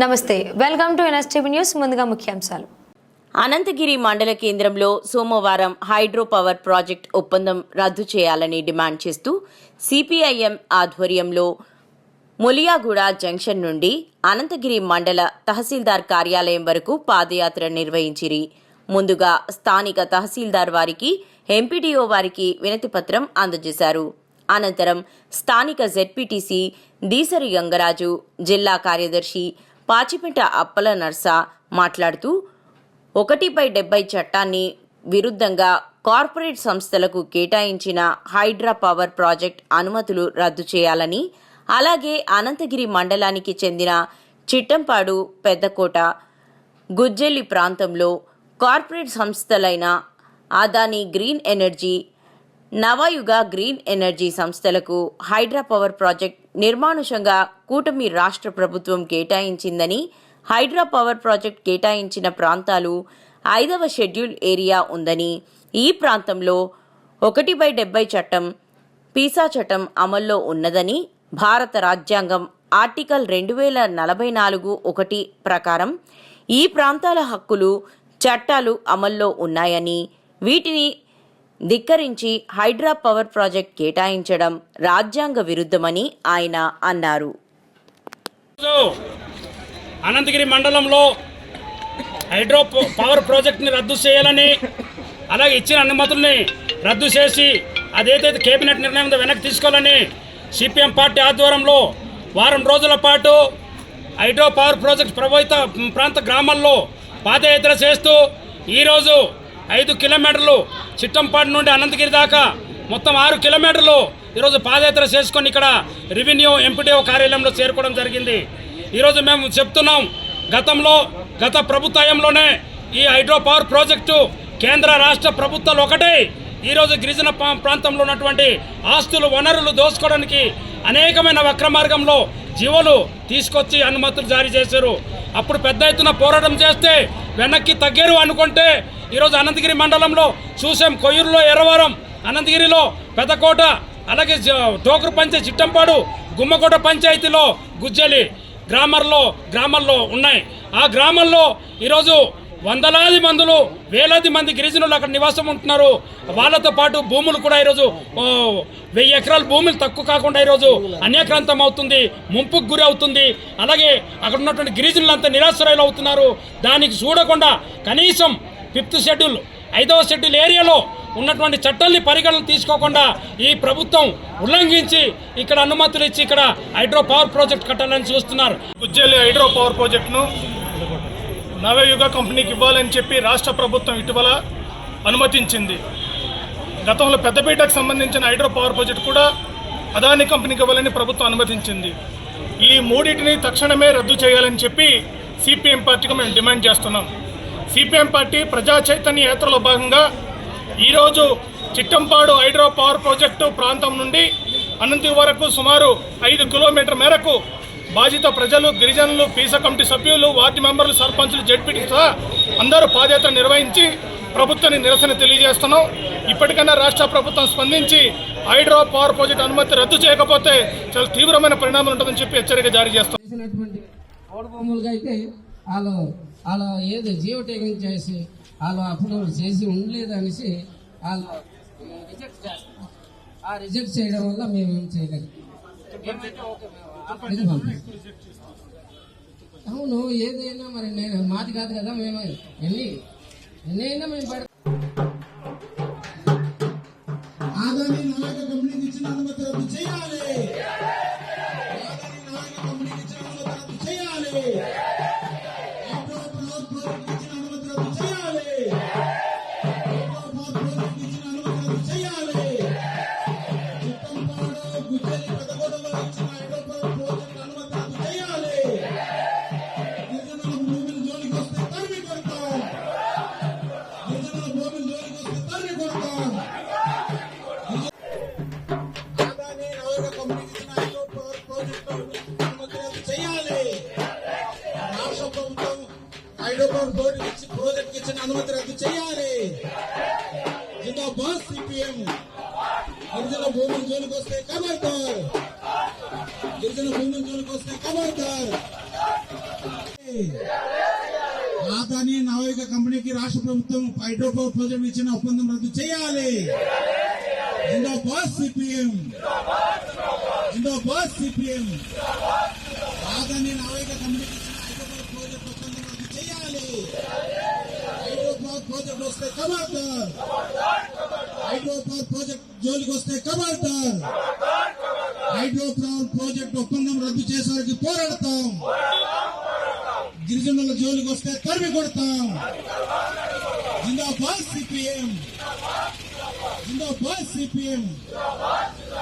నమస్తే, welcome to NSTV news. ముందుగా ముఖ్యాంశాలు. అనంతగిరి మండల కేంద్రంలో సోమవారం హైడ్రో పవర్ ప్రాజెక్ట్ ఒప్పందం రద్దు చేయాలని డిమాండ్ చేస్తూ సిపిఐఎం ఆధ్వర్యంలో ములియాగూడ జంక్షన్ నుండి అనంతగిరి మండల తహసీల్దార్ కార్యాలయం వరకు పాదయాత్ర నిర్వహించిరి. ముందుగా స్థానిక తహసీల్దార్ వారికి, ఎంపీడీఓ వారికి వినతిపత్రం అందజేశారు. అనంతరం స్థానిక జెడ్పీటీసీ దీసరి గంగరాజు, జిల్లా కార్యదర్శి పాచిపెంట అప్పల నర్స మాట్లాడుతూ 1/70 చట్టాన్ని విరుద్ధంగా కార్పొరేట్ సంస్థలకు కేటాయించిన హైడ్రా పవర్ ప్రాజెక్ట్ అనుమతులు రద్దు చేయాలని, అలాగే అనంతగిరి మండలానికి చెందిన చిట్టంపాడు, పెద్దకోట, గుజ్జెల్లి ప్రాంతంలో కార్పొరేట్ సంస్థలైన అదానీ గ్రీన్ ఎనర్జీ, నవయుగ గ్రీన్ ఎనర్జీ సంస్థలకు హైడ్రా పవర్ ప్రాజెక్ట్ నిర్మానుషంగా కూటమి రాష్ట్ర ప్రభుత్వం కేటాయించిందని, హైడ్రా పవర్ ప్రాజెక్ట్ కేటాయించిన ప్రాంతాలు 5వ షెడ్యూల్ ఏరియా ఉందని, ఈ ప్రాంతంలో 1/70 చట్టం, పీసా చట్టం అమల్లో ఉన్నదని, భారత రాజ్యాంగం ఆర్టికల్ 2044(1) ప్రకారం ఈ ప్రాంతాల హక్కులు, చట్టాలు అమల్లో ఉన్నాయని, వీటిని ధిక్కరించి హైడ్రా పవర్ ప్రాజెక్ట్ కేటాయించడం రాజ్యాంగ విరుద్ధమని ఆయన అన్నారు. అనంతగిరి మండలంలో హైడ్రో పవర్ ప్రాజెక్ట్ని రద్దు చేయాలని, అలాగే ఇచ్చిన అనుమతుల్ని రద్దు చేసి అదైతే కేబినెట్ నిర్ణయం వెనక్కి తీసుకోవాలని సిపిఎం పార్టీ ఆధ్వర్యంలో వారం రోజుల పాటు హైడ్రో పవర్ ప్రాజెక్ట్ ప్రభావిత ప్రాంత గ్రామాల్లో పాదయాత్ర చేస్తూ ఈరోజు 5 కిలోమీటర్లు చిట్టంపాడు నుండి అనంతగిరి దాకా మొత్తం 6 కిలోమీటర్లు ఈరోజు పాదయాత్ర చేసుకొని ఇక్కడ రెవెన్యూ ఎంపీడీఓ కార్యాలయంలో చేరుకోవడం జరిగింది. ఈరోజు మేము చెప్తున్నాం, గత ప్రభుత్వంలోనే ఈ హైడ్రో పవర్ ప్రాజెక్టు కేంద్ర రాష్ట్ర ప్రభుత్వాలు ఒకటే ఈరోజు గిరిజన ప్రాంతంలో ఉన్నటువంటి ఆస్తులు, వనరులు దోచుకోవడానికి అనేకమైన వక్ర మార్గంలో జీవోలు తీసుకొచ్చి అనుమతులు జారీ చేశారు. అప్పుడు పెద్ద ఎత్తున పోరాటం చేస్తే వెనక్కి తగ్గారు అనుకుంటే ఈరోజు అనంతగిరి మండలంలో చూసాం. కొయ్యూరులో ఎర్రవరం, అనంతగిరిలో పెద్దకోట, అలాగే టోకరు పంచాయతీ చిట్టంపాడు, గుమ్మకోట పంచాయతీలో గుజ్జలి గ్రామాల్లో ఉన్నాయి. ఆ గ్రామాల్లో ఈరోజు వందలాది మందులు, వేలాది మంది గిరిజనులు అక్కడ నివాసం ఉంటున్నారు. వాళ్ళతో పాటు భూములు కూడా ఈరోజు 1000 ఎకరాల భూములు తక్కువ కాకుండా ఈరోజు అన్యాక్రాంతం అవుతుంది, ముంపుకు గురి అవుతుంది. అలాగే అక్కడ ఉన్నటువంటి గిరిజనులంతా నిరాశ్రయాలు అవుతున్నారు. దానికి చూడకుండా కనీసం 5th షెడ్యూల్, 5వ షెడ్యూల్ ఏరియాలో ఉన్నటువంటి చట్టాల్ని పరిగణన తీసుకోకుండా ఈ ప్రభుత్వం ఉల్లంఘించి ఇక్కడ అనుమతులు ఇచ్చి ఇక్కడ హైడ్రో పవర్ ప్రాజెక్ట్ కట్టాలని చూస్తున్నారు. గుజ్జెల్లి హైడ్రో పవర్ ప్రాజెక్టును నవయుగ కంపెనీకి ఇవ్వాలని చెప్పి రాష్ట్ర ప్రభుత్వం ఇటీవల అనుమతించింది. గతంలో పెద్దపేటకు సంబంధించిన హైడ్రో పవర్ ప్రాజెక్ట్ కూడా అదానీ కంపెనీకి ఇవ్వాలని ప్రభుత్వం అనుమతించింది. ఈ మూడింటిని తక్షణమే రద్దు చేయాలని చెప్పి సిపిఎం పార్టీకి మేము డిమాండ్ చేస్తున్నాం. సిపిఎం పార్టీ ప్రజా చైతన్య యాత్రలో భాగంగా ఈరోజు చిట్టంపాడు హైడ్రో పవర్ ప్రాజెక్టు ప్రాంతం నుండి అనంతగిరి వరకు సుమారు 5 కిలోమీటర్ల మేరకు బాధిత ప్రజలు, గిరిజనులు, పీసా కమిటీ సభ్యులు, వార్డు మెంబర్లు, సర్పంచులు, జెడ్పీటీ సహా అందరూ పాదయాత్ర నిర్వహించి ప్రభుత్వాన్ని నిరసన తెలియజేస్తున్నాం. ఇప్పటికైనా రాష్ట్ర ప్రభుత్వం స్పందించి హైడ్రో పవర్ ప్రాజెక్ట్ అనుమతి రద్దు చేయకపోతే చాలా తీవ్రమైన పరిణామాలు ఉంటుందని చెప్పి హెచ్చరిక జారీ చేస్తాం. వాళ్ళు ఏదో జియో ట్యాగింగ్ చేసి వాళ్ళు అప్లోడ్ చేసి ఉండలేదనేసి వాళ్ళు రిజెక్ట్ చేస్తారు. ఆ రిజెక్ట్ చేయడం వల్ల మేమేం చేయలేదు. అవును, ఏదైనా మరి నేను మాది కాదు కదా, మేము ఎన్నైనా మేము ఆదాని నాయక కంపెనీకి ఇచ్చిన అనుమతి రద్దు చేయాలి. ప్రాజెక్ట్ ఇచ్చిన అనుమతి రద్దు చేయాలి. జిందాబాద్ సిపిఎం. గిరిజన భూముల జోలికి వస్తే ఖబర్దార్, గిరిజన భూముల జోలికి వస్తే ఖబర్దార్. ఆదాని నావిక కంపెనీకి రాష్ట్ర ప్రభుత్వం హైడ్రో పవర్ ప్రాజెక్టు ఇచ్చిన ఒప్పందం రద్దు చేయాలి. జిందాబాద్ సిపిఎం, జిందాబాద్ సిపిఎం. ఆదాని నావిక కంపెనీకి ఇచ్చిన హైడ్రో పవర్ ప్రాజెక్టు ఒప్పందం రద్దు చేయాలి. హైడ్రో పవర్ ప్రాజెక్టు వస్తే ఖబర్దార్, హైడ్రో పవర్ ప్రాజెక్ట్ జోలికి వస్తే ఖబర్దార్. హైడ్రో పవర్ ప్రాజెక్టు ఒప్పందం రద్దు చేసేవారికి పోరాడతాం. గిరిజనుల జోలికి వస్తే తరిమి కొడతాం. జిందాబాద్ సిపిఎం, జిందాబాద్ సిపిఎం.